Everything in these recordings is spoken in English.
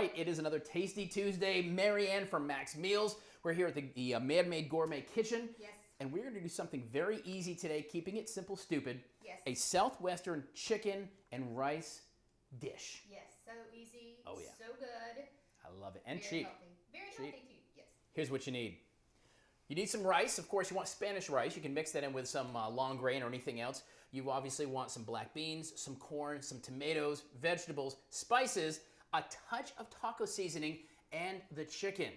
right, it is another Tasty Tuesday. Marianne from Max Meals. We're here at the Manmade Gourmet kitchen. Yes. And we're going to do something very easy today, keeping it simple, stupid. Yes. A Southwestern chicken and rice dish. Yes, so easy. Oh, yeah. So good. I love it. And Very cheap. healthy. Very Cheap. healthy too, yes. Here's what you need. You need some rice. Of course, you want Spanish rice. You can mix that in with some long grain or anything else. You obviously want some black beans, some corn, some tomatoes, vegetables, spices, a touch of taco seasoning, and the chicken.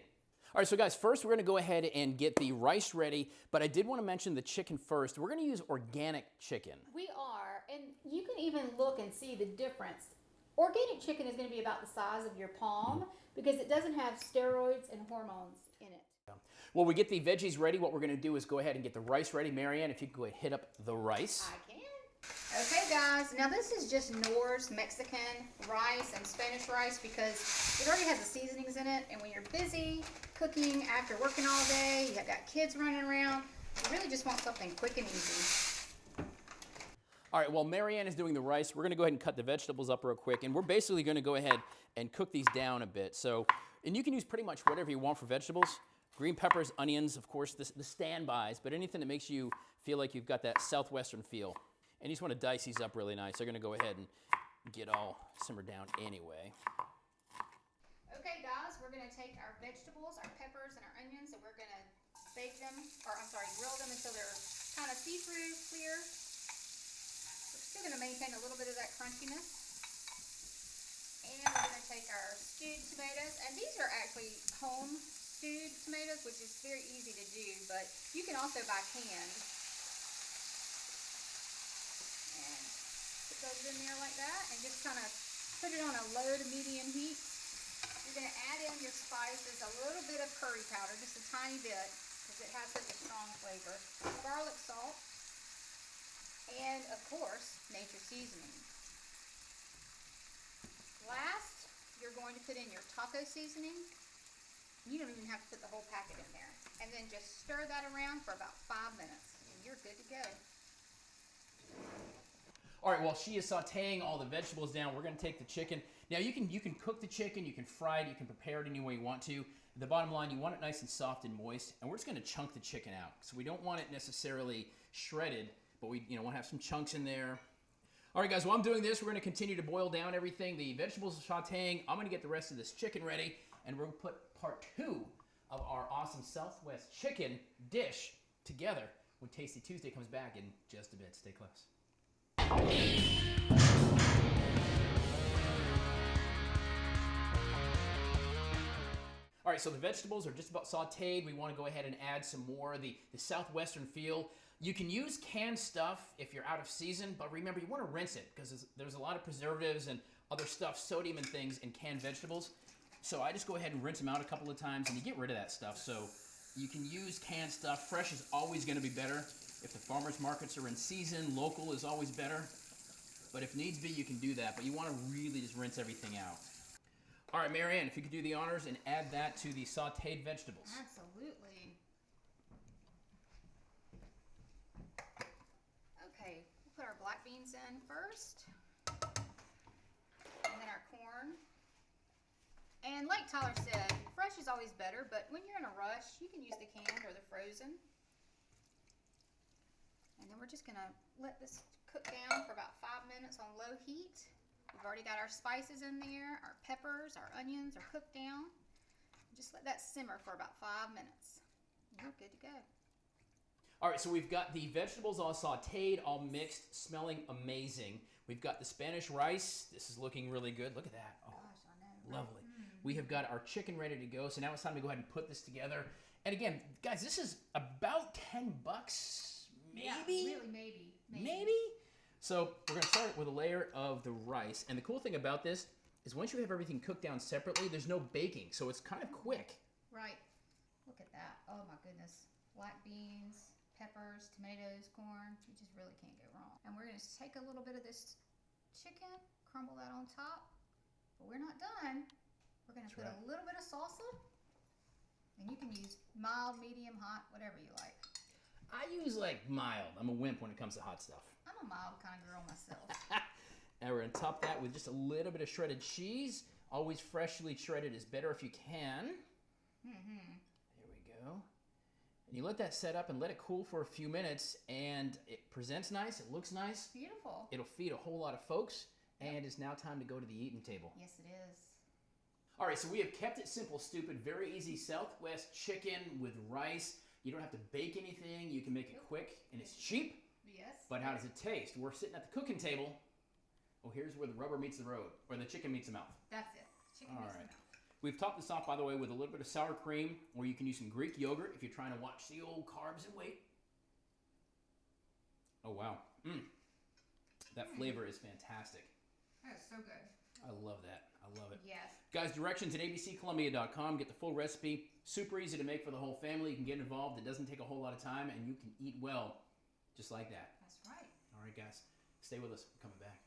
All right, so guys, first we're gonna go ahead and get the rice ready, but I did wanna mention the chicken first. We're gonna use organic chicken. We are, and you can even look and see the difference. Organic chicken is gonna be about the size of your palm because it doesn't have steroids and hormones in it. Well, we get the veggies ready. What we're gonna do is go ahead and get the rice ready. Marianne, if you could go ahead and hit up the rice. I can. Okay guys, now this is just Knorr's Mexican rice and Spanish rice because it already has the seasonings in it, and when you're busy cooking after working all day, you have got kids running around, you really just want something quick and easy. All right, while Marianne is doing the rice, we're gonna go ahead and cut the vegetables up real quick, and we're basically gonna go ahead and cook these down a bit. So, and you can use pretty much whatever you want for vegetables. Green peppers, onions, of course, the standbys, but anything that makes you feel like you've got that Southwestern feel. And you just want to dice these up really nice. They're going to go ahead and get all simmered down anyway. Okay guys, we're going to take our vegetables, our peppers, and our onions, and we're going to bake them, or I'm sorry, grill them until they're kind of see-through, clear. We're still going to maintain a little bit of that crunchiness. And we're going to take our stewed tomatoes, and these are actually home stewed tomatoes, which is very easy to do, but you can also buy canned. And put those in there like that, and just kind of put it on a low to medium heat. You're going to add in your spices, a little bit of curry powder, just a tiny bit, because it has such a strong flavor. Garlic salt, and of course, nature seasoning. Last, you're going to put in your taco seasoning. You don't even have to put the whole packet in there. And then just stir that around for about 5 minutes, and you're good to go. All right, while she is sauteing all the vegetables down, we're going to take the chicken. Now, you can cook the chicken, you can fry it, you can prepare it any way you want to. The bottom line, you want it nice and soft and moist, and we're just going to chunk the chicken out. So we don't want it necessarily shredded, but we want to have some chunks in there. All right, guys, while I'm doing this, we're going to continue to boil down everything. The vegetables are sauteing. I'm going to get the rest of this chicken ready, and we're going to put part 2 of our awesome Southwest chicken dish together when Tasty Tuesday comes back in just a bit. Stay close. All right, so the vegetables are just about sauteed. We want to go ahead and add some more of the Southwestern feel. You can use canned stuff if you're out of season, but remember, you want to rinse it because there's a lot of preservatives and other stuff, sodium and things in canned vegetables. So I just go ahead and rinse them out a couple of times, and you get rid of that stuff. So you can use canned stuff. Fresh is always going to be better. If the farmers markets are in season, local is always better. But if needs be, you can do that. But you want to really just rinse everything out. All right, Marianne, if you could do the honors and add that to the sauteed vegetables. Absolutely. Okay, we'll put our black beans in first. And then our corn. And like Tyler said, fresh is always better, but when you're in a rush, you can use the canned or the frozen. And then we're just going to let this cook down for about 5 minutes on low heat. We've already got our spices in there, our peppers, our onions are cooked down. Just let that simmer for about 5 minutes. You're good to go. All right, so we've got the vegetables all sauteed, all mixed, smelling amazing. We've got the Spanish rice. This is looking really good. Look at that. Oh, gosh, I know. Lovely. We have got our chicken ready to go, so now it's time to go ahead and put this together. And again, guys, this is about 10 bucks, maybe? Yeah, really, maybe. Maybe? So we're gonna start with a layer of the rice. And the cool thing about this is once you have everything cooked down separately, there's no baking, so it's kind of quick. Right. Look at that. Oh my goodness. Black beans, peppers, tomatoes, corn. You just really can't go wrong. And we're gonna take a little bit of this chicken, crumble that on top. But we're not done. We're gonna put a little bit of salsa. And you can use mild, medium, hot, whatever you like. I use like mild. I'm a wimp when it comes to hot stuff. I'm a mild kind of girl myself. And we're gonna top that with just a little bit of shredded cheese Always freshly shredded is better if you can. Mm-hmm. There we go. And you let that set up and let it cool for a few minutes, and it presents nice, it looks nice. Beautiful. It'll feed a whole lot of folks, and it's now time to go to the eating table. Yes, it is. All right, so we have kept it simple, stupid, very easy Southwest chicken with rice. You don't have to bake anything. You can make it quick, and it's cheap. Yes. But how does it taste? We're sitting at the cooking table. Oh, here's where the rubber meets the road, or the chicken meets the mouth. That's it. Chicken All meets right. the mouth. We've topped this off, by the way, with a little bit of sour cream, or you can use some Greek yogurt if you're trying to watch the old carbs and weight. Oh, wow. That flavor is fantastic. That is so good. I love that. I love it. Yes. Guys, directions at abccolumbia.com. Get the full recipe. Super easy to make for the whole family. You can get involved. It doesn't take a whole lot of time, and you can eat well just like that. That's right. All right, guys. Stay with us. We're coming back.